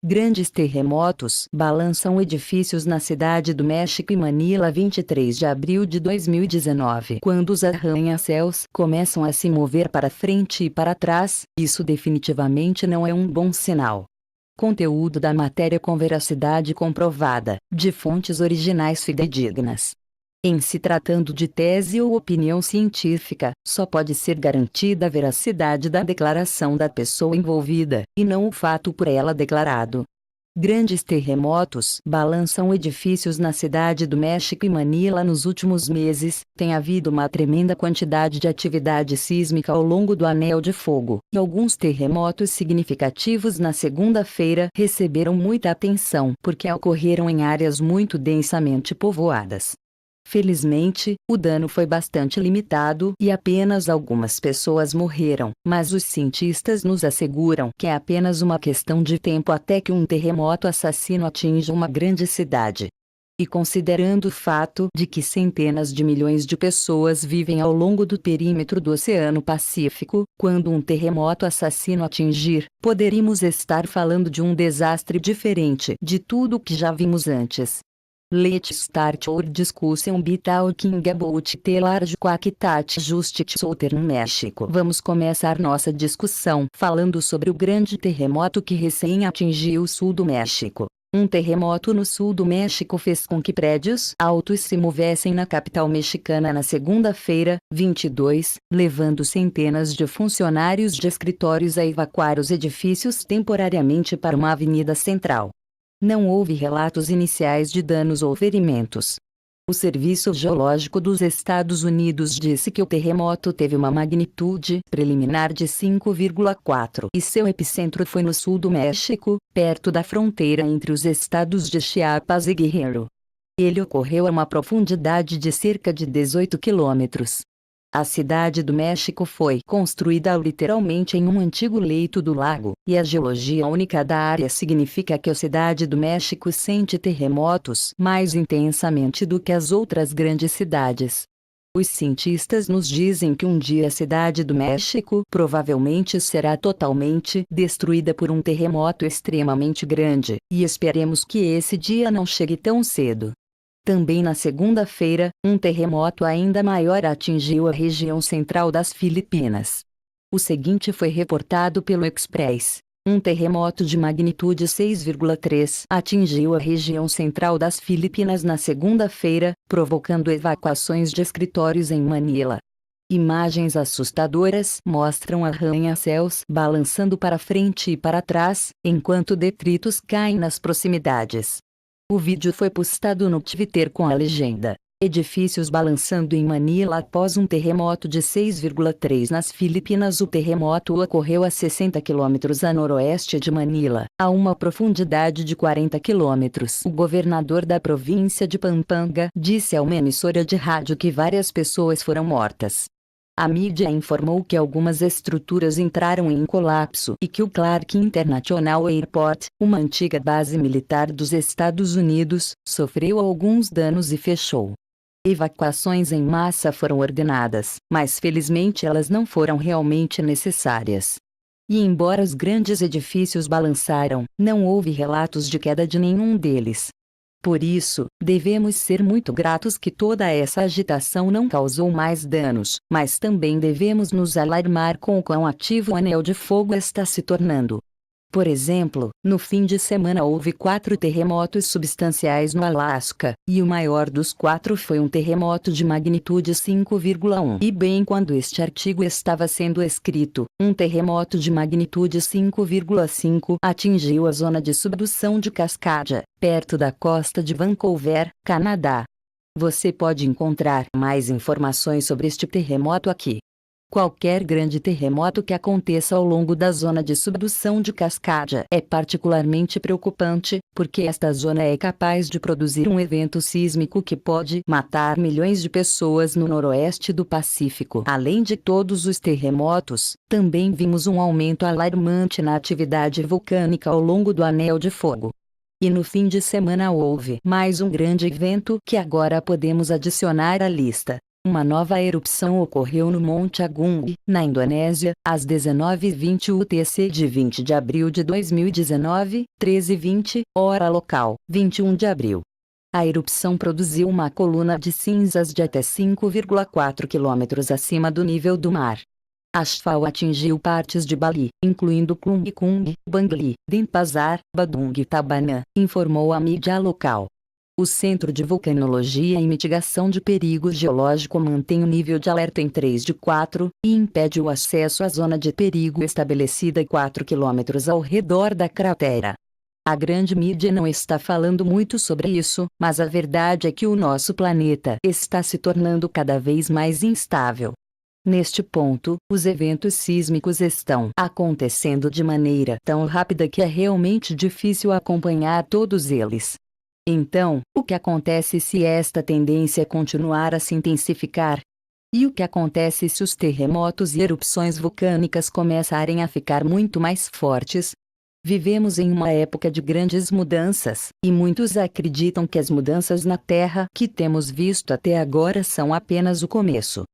Grandes terremotos balançam edifícios na cidade do México e Manila 23 de abril de 2019. Quando os arranha-céus começam a se mover para frente e para trás, isso definitivamente não é um bom sinal. Conteúdo da matéria com veracidade comprovada, de fontes originais fidedignas. Em se tratando de tese ou opinião científica, só pode ser garantida a veracidade da declaração da pessoa envolvida, e não o fato por ela declarado. Grandes terremotos balançam edifícios na cidade do México e Manila nos últimos meses. Tem havido uma tremenda quantidade de atividade sísmica ao longo do Anel de Fogo, e alguns terremotos significativos na segunda-feira receberam muita atenção porque ocorreram em áreas muito densamente povoadas. Felizmente, o dano foi bastante limitado e apenas algumas pessoas morreram, mas os cientistas nos asseguram que é apenas uma questão de tempo até que um terremoto assassino atinja uma grande cidade. E considerando o fato de que centenas de milhões de pessoas vivem ao longo do perímetro do Oceano Pacífico, quando um terremoto assassino atingir, poderíamos estar falando de um desastre diferente de tudo o que já vimos antes. Let's start our discussion by talking about the large quantity just southern México. Vamos começar nossa discussão falando sobre o grande terremoto que recém atingiu o sul do México. Um terremoto no sul do México fez com que prédios altos se movessem na capital mexicana na segunda-feira, 22, levando centenas de funcionários de escritórios a evacuar os edifícios temporariamente para uma avenida central. Não houve relatos iniciais de danos ou ferimentos. O Serviço Geológico dos Estados Unidos disse que o terremoto teve uma magnitude preliminar de 5,4 e seu epicentro foi no sul do México, perto da fronteira entre os estados de Chiapas e Guerrero. Ele ocorreu a uma profundidade de cerca de 18 quilômetros. A cidade do México foi construída literalmente em um antigo leito do lago, e a geologia única da área significa que a cidade do México sente terremotos mais intensamente do que as outras grandes cidades. Os cientistas nos dizem que um dia a cidade do México provavelmente será totalmente destruída por um terremoto extremamente grande, e esperemos que esse dia não chegue tão cedo. Também na segunda-feira, um terremoto ainda maior atingiu a região central das Filipinas. O seguinte foi reportado pelo Express. Um terremoto de magnitude 6,3 atingiu a região central das Filipinas na segunda-feira, provocando evacuações de escritórios em Manila. Imagens assustadoras mostram arranha-céus balançando para frente e para trás, enquanto detritos caem nas proximidades. O vídeo foi postado no Twitter com a legenda: edifícios balançando em Manila após um terremoto de 6,3 nas Filipinas. O terremoto ocorreu a 60 quilômetros a noroeste de Manila, a uma profundidade de 40 quilômetros. O governador da província de Pampanga disse a uma emissora de rádio que várias pessoas foram mortas. A mídia informou que algumas estruturas entraram em colapso e que o Clark International Airport, uma antiga base militar dos Estados Unidos, sofreu alguns danos e fechou. Evacuações em massa foram ordenadas, mas felizmente elas não foram realmente necessárias. E embora os grandes edifícios balançaram, não houve relatos de queda de nenhum deles. Por isso, devemos ser muito gratos que toda essa agitação não causou mais danos, mas também devemos nos alarmar com o quão ativo o Anel de Fogo está se tornando. Por exemplo, no fim de semana houve 4 terremotos substanciais no Alasca, e o maior dos 4 foi um terremoto de magnitude 5,1. E bem quando este artigo estava sendo escrito, um terremoto de magnitude 5,5 atingiu a zona de subdução de Cascadia, perto da costa de Vancouver, Canadá. Você pode encontrar mais informações sobre este terremoto aqui. Qualquer grande terremoto que aconteça ao longo da zona de subdução de Cascadia é particularmente preocupante, porque esta zona é capaz de produzir um evento sísmico que pode matar milhões de pessoas no noroeste do Pacífico. Além de todos os terremotos, também vimos um aumento alarmante na atividade vulcânica ao longo do Anel de Fogo. E no fim de semana houve mais um grande evento que agora podemos adicionar à lista. Uma nova erupção ocorreu no Monte Agung, na Indonésia, às 19h20 UTC de 20 de abril de 2019, 13h20, hora local, 21 de abril. A erupção produziu uma coluna de cinzas de até 5,4 km acima do nível do mar. Ashfall atingiu partes de Bali, incluindo Klungkung, Bangli, Denpasar, Badung e Tabanan, informou a mídia local. O Centro de Vulcanologia e Mitigação de Perigo Geológico mantém o nível de alerta em 3 de 4, e impede o acesso à zona de perigo estabelecida a 4 km ao redor da cratera. A grande mídia não está falando muito sobre isso, mas a verdade é que o nosso planeta está se tornando cada vez mais instável. Neste ponto, os eventos sísmicos estão acontecendo de maneira tão rápida que é realmente difícil acompanhar todos eles. Então, o que acontece se esta tendência continuar a se intensificar? E o que acontece se os terremotos e erupções vulcânicas começarem a ficar muito mais fortes? Vivemos em uma época de grandes mudanças, e muitos acreditam que as mudanças na Terra que temos visto até agora são apenas o começo.